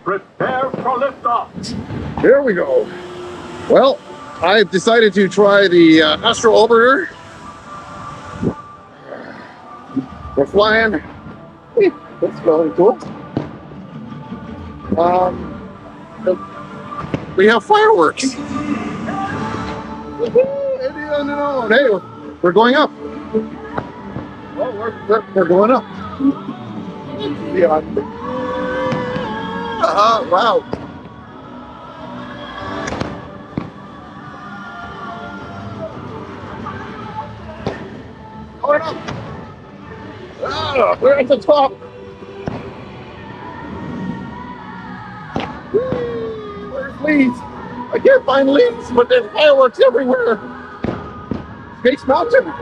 Prepare for liftoff. There we go. Well, I've decided to try the Astro orbiter. We're flying. That's really cool. We have fireworks. Hey, we're going up. Well, we're going up. Yeah. Wow. Going up. We're at the top. Where's Leeds? I can't find Leeds, but there's fireworks everywhere. Space Mountain.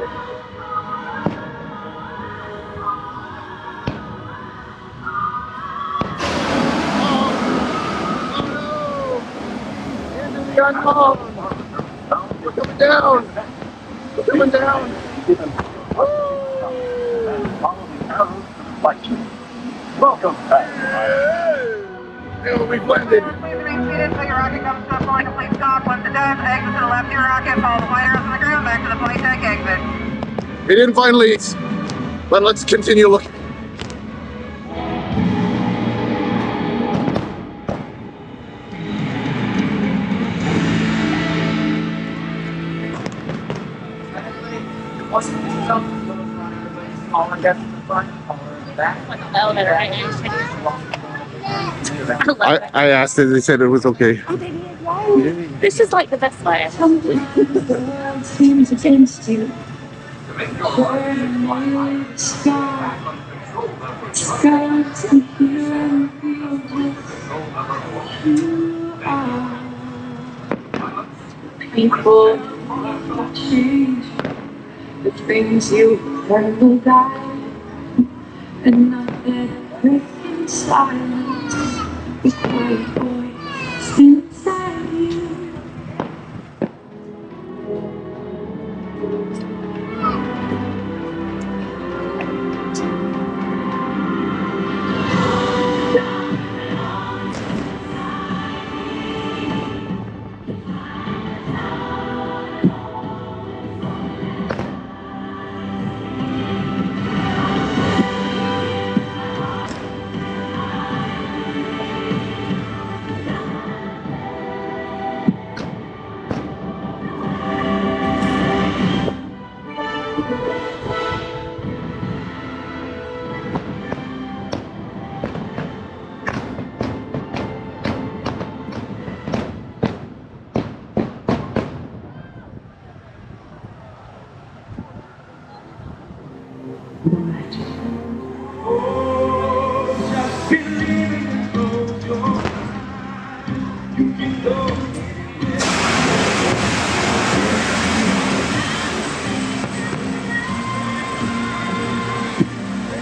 We're coming down. We're coming down. Welcome back. We landed. Please remain seated until your rocket comes to a fully complete stop. Once it does, exit to the left of your rocket, follow the flight arrows on the ground back to the flight deck exit. We didn't find Leeds, but let's continue looking. Elevator, right? I asked it, they said it was okay. Oh, they did, wow. This is like the best way. Seems against you. People change the things you never die, and not that breaking silence is quiet voice inside you.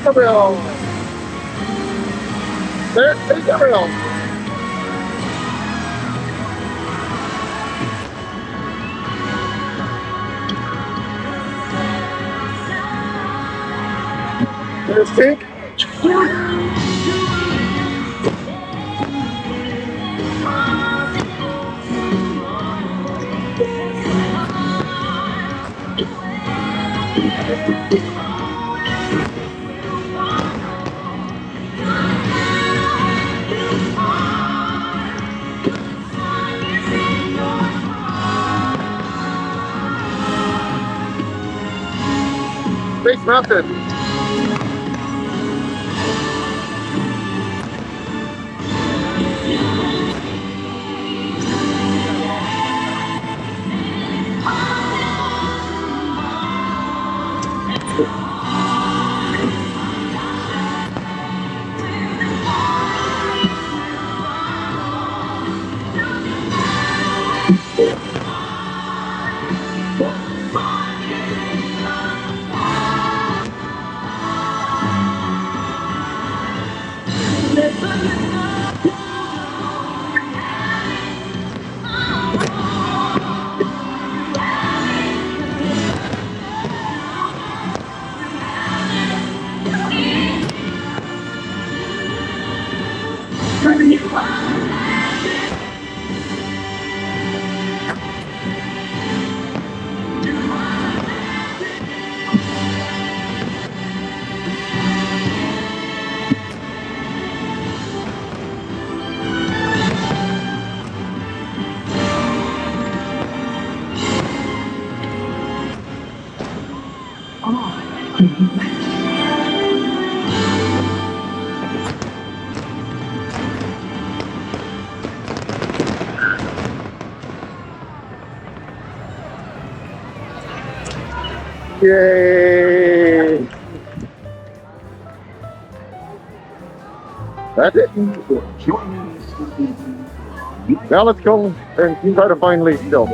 Gabriel. There's Gabriel. There's Pink. Space Mountain. Yay! That's it. Now let's go and try to find Lee still.